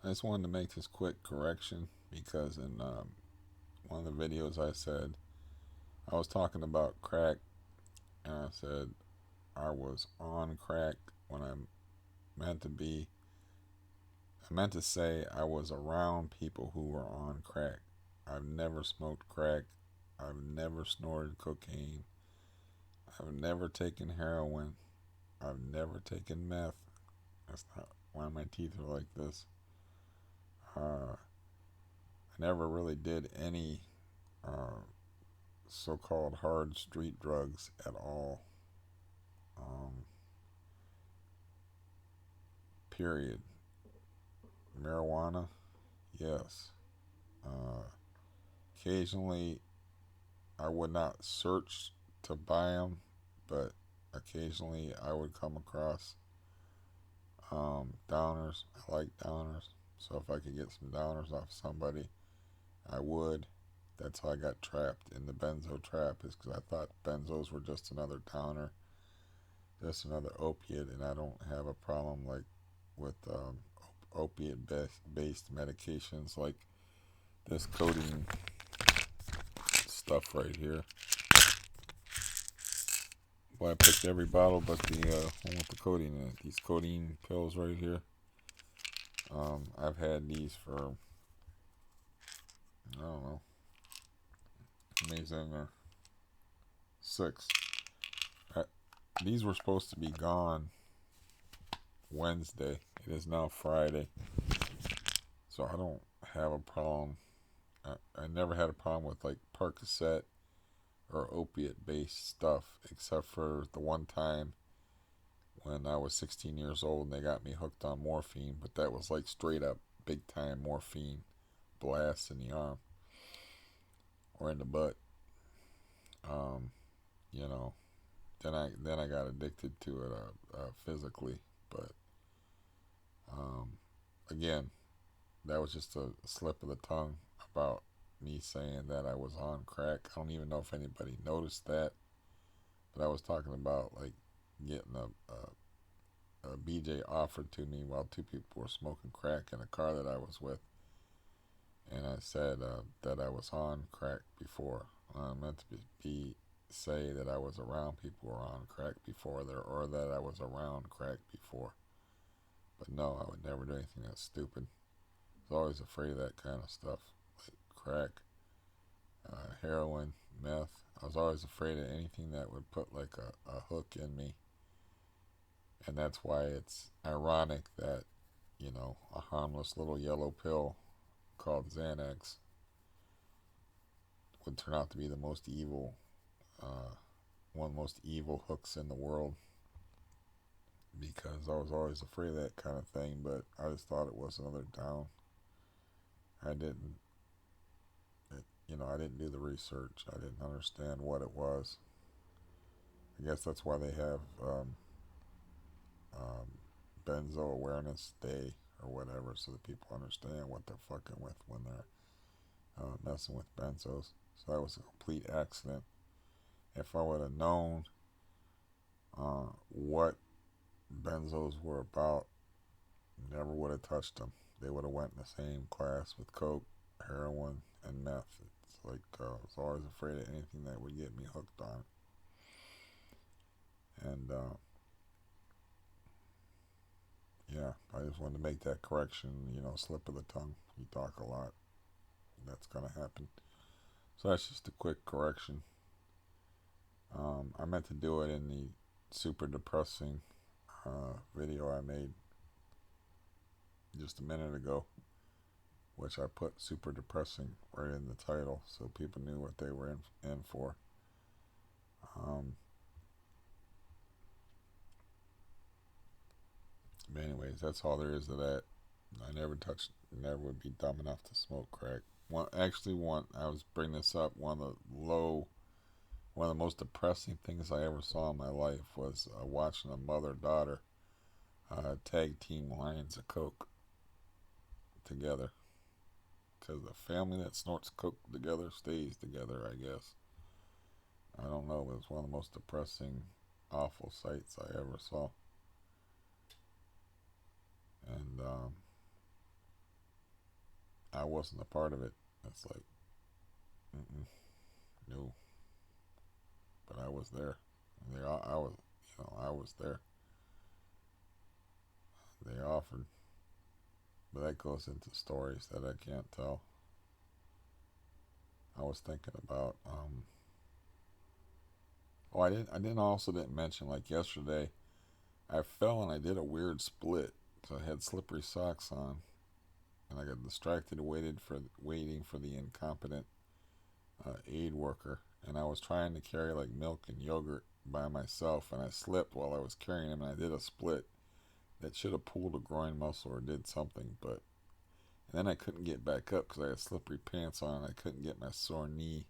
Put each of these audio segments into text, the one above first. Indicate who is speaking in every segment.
Speaker 1: I just wanted to make this quick correction because in one of the videos I said I was talking about crack and I said I was on crack when meant to be. I meant to say I was around people who were on crack. I've never smoked crack. I've never snorted cocaine. I've never taken heroin. I've never taken meth. That's not why my teeth are like this. I never really did any uh, so-called hard street drugs at all. Um, period. Marijuana, yes. Uh, Occasionally, I would not search to buy them, but occasionally I would come across downers. I like downers, so if I could get some downers off somebody, I would. That's how I got trapped in the benzo trap, is because I thought benzos were just another downer, just another opiate, and I don't have a problem like with opiate based medications like this codeine stuff right here. Well, I picked every bottle but the one with the codeine in it. These codeine pills right here. I've had these for, I don't know, amazing, 6. I, these were supposed to be gone Wednesday. It is now Friday. So I don't have a problem. I never had a problem with like Percocet or opiate based stuff, except for the one time when I was 16 years old and they got me hooked on morphine, but that was like straight up big time morphine blast in the arm or in the butt. Um, you know, then I got addicted to it physically, but um, again, that was just a slip of the tongue about me saying that I was on crack. I don't even know if anybody noticed that, but I was talking about like getting a BJ offered to me while two people were smoking crack in a car that I was with, and I said that I was on crack before. I meant to say that I was around people who were on crack before there, or that I was around crack before. But no, I would never do anything that stupid. I was always afraid of that kind of stuff, like crack, heroin, meth. I was always afraid of anything that would put like a hook in me, and that's why it's ironic that a harmless little yellow pill called Xanax would turn out to be the most evil, uh, one of the most evil hooks in the world, because I was always afraid of that kind of thing, but I just thought it was another down. I didn't, I didn't do the research. I didn't understand what it was. I guess that's why they have um, Benzo Awareness Day or whatever, so that people understand what they're fucking with when they're messing with benzos. So that was a complete accident. If I would have known what benzos were about, never would have touched them. They would have went in the same class with coke, heroin, and meth. It's like I was always afraid of anything that would get me hooked on it. And yeah, I just wanted to make that correction. Slip of the tongue. You talk a lot. That's gonna happen. So that's just a quick correction. I meant to do it in the super depressing video I made just a minute ago, which I put super depressing right in the title so people knew what they were in for. Um, but anyways, that's all there is to that. I never would be dumb enough to smoke crack. I was bringing this up. One of the most depressing things I ever saw in my life was watching a mother-daughter tag team lines of coke together. Because a family that snorts coke together stays together, I guess. I don't know, it was one of the most depressing, awful sights I ever saw. And wasn't a part of it. It's like, mm-mm, no. But I was there. I was, I was there. They offered, but that goes into stories that I can't tell. I was thinking about, oh, I didn't mention, like yesterday, I fell and I did a weird split. So I had slippery socks on, and I got distracted, waiting for the incompetent aid worker, and I was trying to carry like milk and yogurt by myself, and I slipped while I was carrying them, and I did a split that should have pulled a groin muscle or did something, but and then I couldn't get back up because I had slippery pants on, and I couldn't get my sore knee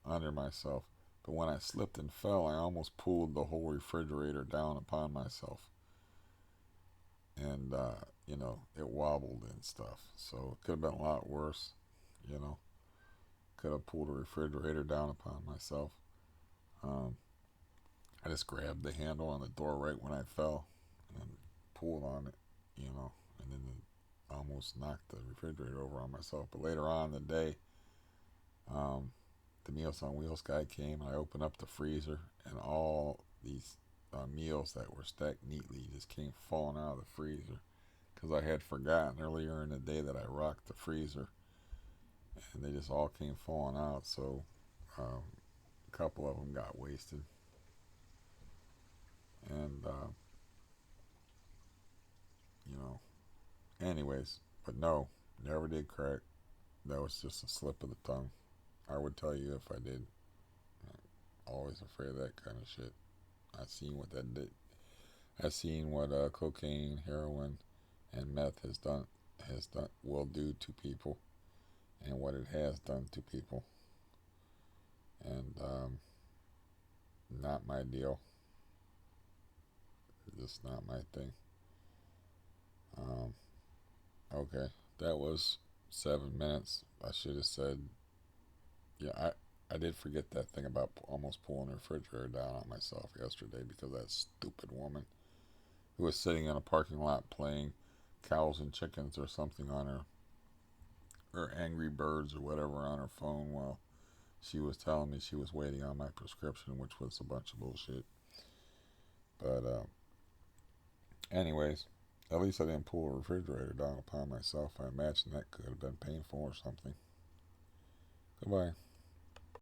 Speaker 1: under myself. But when I slipped and fell, I almost pulled the whole refrigerator down upon myself, and it wobbled and stuff. So it could have been a lot worse. You know, could have pulled a refrigerator down upon myself. Um, I just grabbed the handle on the door right when I fell and pulled on it, and then almost knocked the refrigerator over on myself. But later on in the day, um, the Meals on Wheels guy came, and I opened up the freezer, and all these meals that were stacked neatly just came falling out of the freezer because I had forgotten earlier in the day that I rocked the freezer, and they just all came falling out. So a couple of them got wasted, and you know, anyways. But no, never did crack. That was just a slip of the tongue. I would tell you if I did. I'm always afraid of that kind of shit. I seen what that did. I seen what cocaine, heroin, and meth will do to people, and what it has done to people, and not my deal. Just not my thing. Um, okay, that was 7 minutes. I should have said, yeah. I did forget that thing about almost pulling the refrigerator down on myself yesterday because of that stupid woman who was sitting in a parking lot playing cows and chickens or something on her Angry Birds or whatever on her phone while she was telling me she was waiting on my prescription, which was a bunch of bullshit. But anyways, at least I didn't pull a refrigerator down upon myself. I imagine that could have been painful or something. Goodbye.